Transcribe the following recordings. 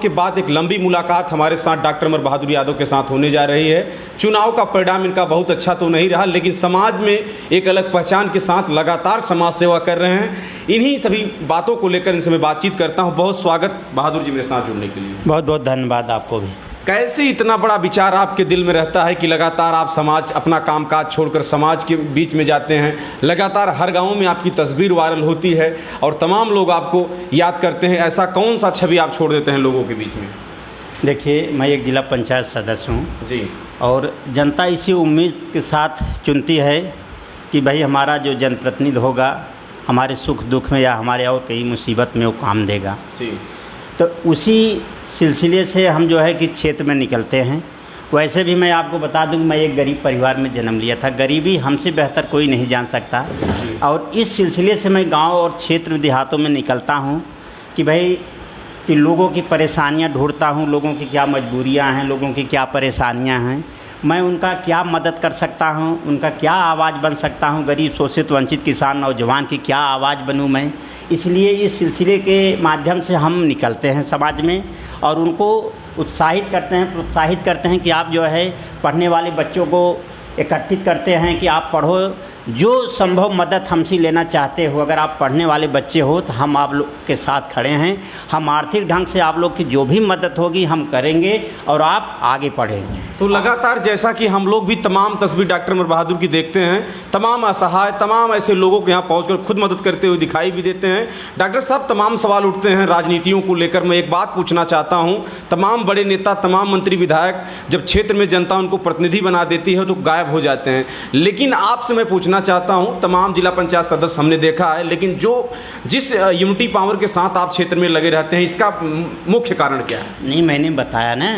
के बाद एक लंबी मुलाकात हमारे साथ डॉक्टर अमर बहादुर यादव के साथ होने जा रही है। चुनाव का परिणाम इनका बहुत अच्छा तो नहीं रहा, लेकिन समाज में एक अलग पहचान के साथ लगातार समाज सेवा कर रहे हैं। इन्हीं सभी बातों को लेकर इनसे मैं बातचीत करता हूं। बहुत स्वागत बहादुर जी मेरे साथ जुड़ने के लिए। बहुत बहुत धन्यवाद आपको भी। कैसे इतना बड़ा विचार आपके दिल में रहता है कि लगातार आप समाज अपना कामकाज छोड़कर समाज के बीच में जाते हैं, लगातार हर गांव में आपकी तस्वीर वायरल होती है और तमाम लोग आपको याद करते हैं, ऐसा कौन सा छवि आप छोड़ देते हैं लोगों के बीच में? देखिए, मैं एक जिला पंचायत सदस्य हूँ जी, और जनता इसी उम्मीद के साथ चुनती है कि भाई हमारा जो जनप्रतिनिधि होगा हमारे सुख दुख में या हमारे और कई मुसीबत में वो काम देगा। जी, तो उसी सिलसिले से हम जो है कि क्षेत्र में निकलते हैं। वैसे भी मैं आपको बता दूं कि मैं एक गरीब परिवार में जन्म लिया था। गरीबी हमसे बेहतर कोई नहीं जान सकता, और इस सिलसिले से मैं गांव और क्षेत्र देहातों में निकलता हूं कि भाई कि लोगों की परेशानियां ढूंढता हूं, लोगों की क्या मजबूरियां हैं, लोगों की क्या परेशानियां हैं, मैं उनका क्या मदद कर सकता हूं, उनका क्या आवाज़ बन सकता हूं, गरीब शोषित वंचित किसान नौजवान की क्या आवाज़ बनूं मैं। इसलिए इस सिलसिले के माध्यम से हम निकलते हैं समाज में और उनको उत्साहित करते हैं, प्रोत्साहित करते हैं कि आप जो है पढ़ने वाले बच्चों को एकत्रित करते हैं कि आप पढ़ो, जो संभव मदद हमसे लेना चाहते हो, अगर आप पढ़ने वाले बच्चे हो तो हम आप लोग के साथ खड़े हैं। हम आर्थिक ढंग से आप लोग की जो भी मदद होगी हम करेंगे और आप आगे पढ़ें। तो लगातार जैसा कि हम लोग भी तमाम तस्वीर डॉक्टर अमर बहादुर की देखते हैं, तमाम असहाय, तमाम ऐसे लोगों के यहाँ पहुँचकर खुद मदद करते हुए दिखाई भी देते हैं। डॉक्टर साहब, तमाम सवाल उठते हैं राजनीतियों को लेकर। मैं एक बात पूछना चाहता हूँ, तमाम बड़े नेता, तमाम मंत्री विधायक जब क्षेत्र में जनता उनको प्रतिनिधि बना देती है तो गायब हो जाते हैं, लेकिन आपसे मैं पूछना चाहता हूं, तमाम जिला पंचायत सदस्य हमने देखा है, लेकिन जिस यूनिटी पावर के साथ आप क्षेत्र में लगे रहते हैं, इसका मुख्य कारण क्या है? नहीं, मैंने बताया ना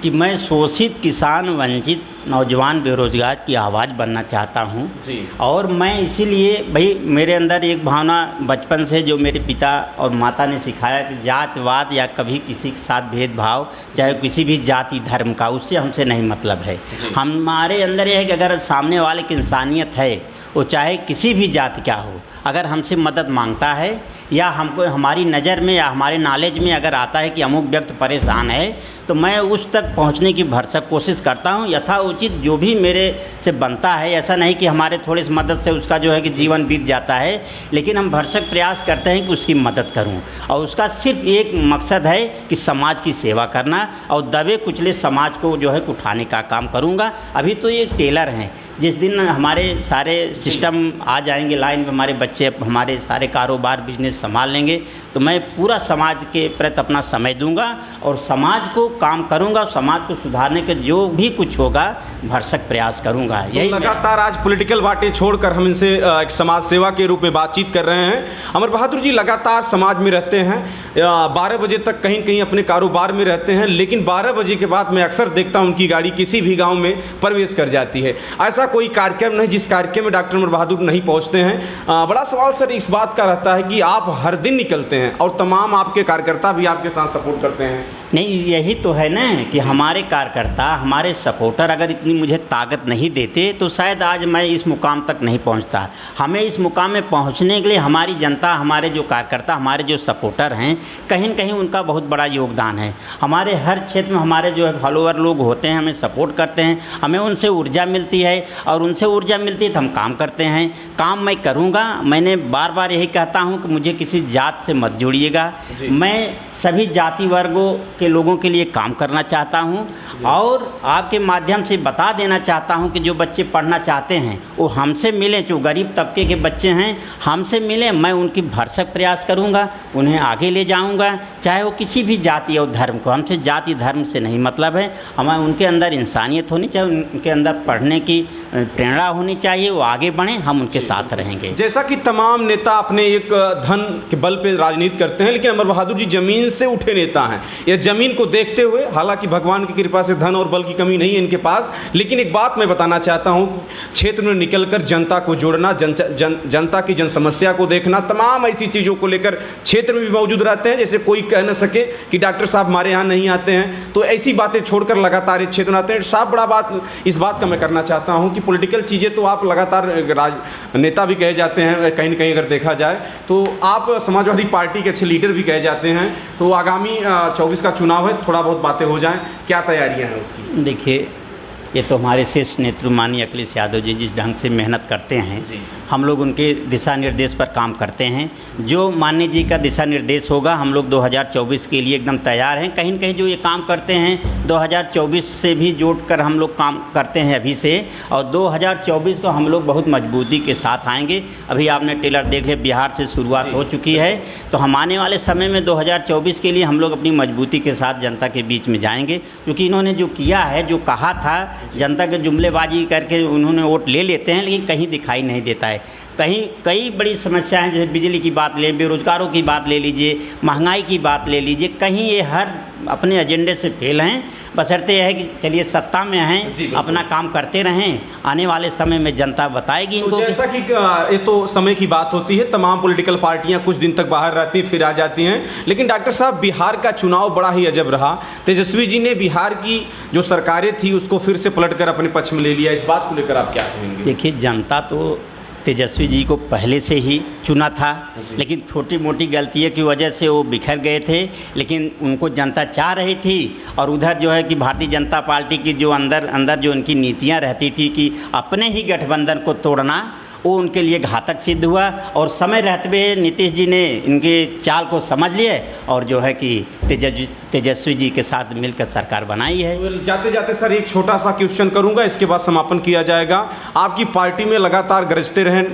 कि मैं शोषित किसान वंचित नौजवान बेरोजगार की आवाज़ बनना चाहता हूं जी। और मैं इसीलिए भाई मेरे अंदर एक भावना बचपन से जो मेरे पिता और माता ने सिखाया कि जातवाद या कभी किसी के साथ भेदभाव, चाहे किसी भी जाति धर्म का, उससे हमसे नहीं मतलब है। हमारे अंदर यह है कि अगर सामने वाले की इंसानियत है, वो चाहे किसी भी जाति का हो, अगर हमसे मदद मांगता है या हमको हमारी नज़र में या हमारे नॉलेज में अगर आता है कि अमुक व्यक्ति परेशान है, तो मैं उस तक पहुंचने की भरसक कोशिश करता हूं, यथाउचित जो भी मेरे से बनता है। ऐसा नहीं कि हमारे थोड़ी सी मदद से उसका जो है कि जीवन बीत जाता है, लेकिन हम भरसक प्रयास करते हैं कि उसकी मदद करूं, और उसका सिर्फ एक मकसद है कि समाज की सेवा करना और दबे कुचले समाज को जो है उठाने का काम करूँगा। अभी तो ये टेलर हैं, जिस दिन हमारे सारे सिस्टम आ जाएंगे लाइन में, हमारे बच्चे हमारे सारे कारोबार बिजनेस संभाल लेंगे, तो मैं पूरा समाज के प्रति अपना समय दूंगा और समाज को काम करूंगा, समाज को सुधारने के जो भी कुछ होगा भरसक प्रयास करूंगा। यही लगातार आज पॉलिटिकल बातें छोड़कर हम इनसे एक समाज सेवा के रूप में बातचीत कर रहे हैं। अमर बहादुर जी लगातार समाज में रहते हैं, 12 बजे तक कहीं कहीं अपने कारोबार में रहते हैं, लेकिन 12 बजे के बाद मैं अक्सर देखता हूँ उनकी गाड़ी किसी भी गाँव में प्रवेश कर जाती है। ऐसा कोई कार्यक्रम नहीं जिस कार्यक्रम में डॉक्टर अमर बहादुर नहीं पहुँचते हैं। बड़ा सवाल सर इस बात का रहता है कि आप हर दिन निकलते हैं और तमाम आपके कार्यकर्ता भी आपके साथ सपोर्ट करते हैं। नहीं, यही तो है ना कि हमारे कार्यकर्ता, हमारे सपोर्टर अगर इतनी मुझे ताकत नहीं देते तो शायद आज मैं इस मुकाम तक नहीं पहुंचता। हमें इस मुकाम में पहुंचने के लिए हमारी जनता, हमारे जो कार्यकर्ता, हमारे जो सपोर्टर हैं, कहीं न कहीं उनका बहुत बड़ा योगदान है। हमारे हर क्षेत्र में हमारे जो है फॉलोअर लोग होते हैं, हमें सपोर्ट करते हैं, हमें उनसे ऊर्जा मिलती है और उनसे ऊर्जा मिलती है तो हम काम करते हैं। काम मैं करूँगा। मैंने बार बार यही कहता हूँ कि मुझे किसी जात से मत जोड़िएगा। मैं सभी जाति वर्गों के लोगों के लिए काम करना चाहता हूं और आपके माध्यम से बता देना चाहता हूं कि जो बच्चे पढ़ना चाहते हैं वो हमसे मिलें, जो गरीब तबके के बच्चे हैं हमसे मिलें। मैं उनकी भरसक प्रयास करूंगा, उन्हें आगे ले जाऊंगा, चाहे वो किसी भी जाति और धर्म को। हमसे जाति धर्म से नहीं मतलब है, हमें उनके अंदर इंसानियत होनी चाहिए, उनके अंदर पढ़ने की प्रेरणा होनी चाहिए, वो आगे बढ़ें, हम उनके साथ रहेंगे। जैसा कि तमाम नेता अपने एक धन के बल पे राजनीति करते हैं, लेकिन अमर बहादुर जी जमीन से उठे नेता हैं। यह जमीन को देखते हुए, हालांकि भगवान की कृपा से से धन और बल की कमी नहीं है इनके पास, लेकिन एक बात मैं बताना चाहता हूँ, क्षेत्र में निकलकर जनता को जोड़ना, जनता की जन समस्या को देखना, तमाम ऐसी चीज़ों को लेकर क्षेत्र में भी मौजूद रहते हैं। जैसे कोई कह न सके कि डॉक्टर साहब हमारे यहाँ नहीं आते हैं, तो ऐसी बातें छोड़कर लगातार इस क्षेत्र में आते हैं। साहब बड़ा बात इस बात का मैं करना चाहता हूँ कि पॉलिटिकल चीज़ें तो आप लगातार नेता भी कहे जाते हैं, कहीं न कहीं अगर देखा जाए तो आप समाजवादी पार्टी के अच्छे लीडर भी कहे जाते हैं। तो आगामी 24 का चुनाव है, थोड़ा बहुत बातें हो जाएं, क्या तैयारियां हैं उसकी? देखिए, ये तो हमारे शीर्ष नेतृत्व माननीय अखिलेश यादव जी जिस ढंग से मेहनत करते हैं, हम लोग उनके दिशा निर्देश पर काम करते हैं। जो माननीय जी का दिशा निर्देश होगा, हम लोग 2024 के लिए एकदम तैयार हैं। कहीं न कहीं जो ये काम करते हैं 2024 से भी जोड़कर हम लोग काम करते हैं अभी से, और 2024 को हम लोग बहुत मजबूती के साथ आएंगे। अभी आपने टेलर देखे, बिहार से शुरुआत हो चुकी है, तो हम आने वाले समय में 2024 के लिए हम लोग अपनी मजबूती के साथ जनता के बीच में जाएंगे। क्योंकि इन्होंने जो किया है, जो कहा था, जनता के जुमलेबाजी करके उन्होंने वोट ले लेते हैं, लेकिन कहीं दिखाई नहीं देता है। कहीं कई बड़ी समस्याएं, जैसे बिजली की बात ले, बेरोजगारों की बात ले लीजिए, महंगाई की बात ले लीजिए, कहीं ये हर अपने एजेंडे से फेल हैं। बशर्ते यह है कि चलिए सत्ता में हैं, अपना काम करते रहें, आने वाले समय में जनता बताएगी इनको। तो जैसा कि ये तो समय की बात होती है, तमाम पॉलिटिकल पार्टियां कुछ दिन तक बाहर रहती हैं, फिर आ जाती हैं, लेकिन डॉक्टर साहब बिहार का चुनाव बड़ा ही अजब रहा। तेजस्वी जी ने बिहार की जो सरकारें थी उसको फिर से पलटकर अपने पक्ष में ले लिया, इस बात को लेकर आप क्या कहेंगे? देखिए, जनता तो तेजस्वी जी को पहले से ही चुना था, लेकिन छोटी मोटी गलतियों की वजह से वो बिखर गए थे। लेकिन उनको जनता चाह रही थी, और उधर जो है कि भारतीय जनता पार्टी की जो अंदर जो उनकी नीतियां रहती थी कि अपने ही गठबंधन को तोड़ना, वो उनके लिए घातक सिद्ध हुआ। और समय रहते हुए नीतीश जी ने इनके चाल को समझ लिए और जो है कि तेजस्वी जी के साथ मिलकर सरकार बनाई है। जाते जाते सर एक छोटा सा क्वेश्चन करूंगा, इसके बाद समापन किया जाएगा। आपकी पार्टी में लगातार गरजते रहें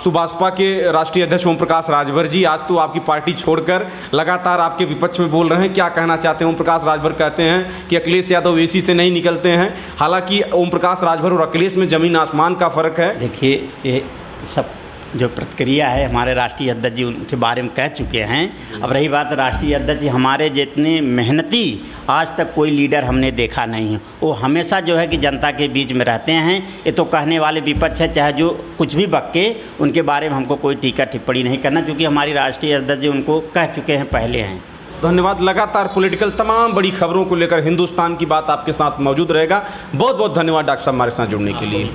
सुभाषपा के राष्ट्रीय अध्यक्ष ओम प्रकाश राजभर जी, आज तो आपकी पार्टी छोड़कर लगातार आपके विपक्ष में बोल रहे हैं, क्या कहना चाहते हैं? ओम प्रकाश राजभर कहते हैं कि अखिलेश यादव एसी से नहीं निकलते हैं, हालांकि ओम प्रकाश राजभर और अखिलेश में जमीन आसमान का फ़र्क है। देखिए, ये सब जो प्रतिक्रिया है हमारे राष्ट्रीय अध्यक्ष जी उनके बारे में कह चुके हैं। अब रही बात राष्ट्रीय अध्यक्ष जी, हमारे जितने मेहनती आज तक कोई लीडर हमने देखा नहीं है। वो हमेशा जो है कि जनता के बीच में रहते हैं। ये तो कहने वाले विपक्ष है, चाहे जो कुछ भी बक्के, उनके बारे में हमको कोई टीका टिप्पणी नहीं करना, क्योंकि हमारी राष्ट्रीय अध्यक्ष जी उनको कह चुके हैं, पहले हैं। धन्यवाद। लगातार पॉलिटिकल तमाम बड़ी खबरों को लेकर हिंदुस्तान की बात आपके साथ मौजूद रहेगा। बहुत बहुत धन्यवाद डॉक्टर साहब हमारे साथ जुड़ने के लिए।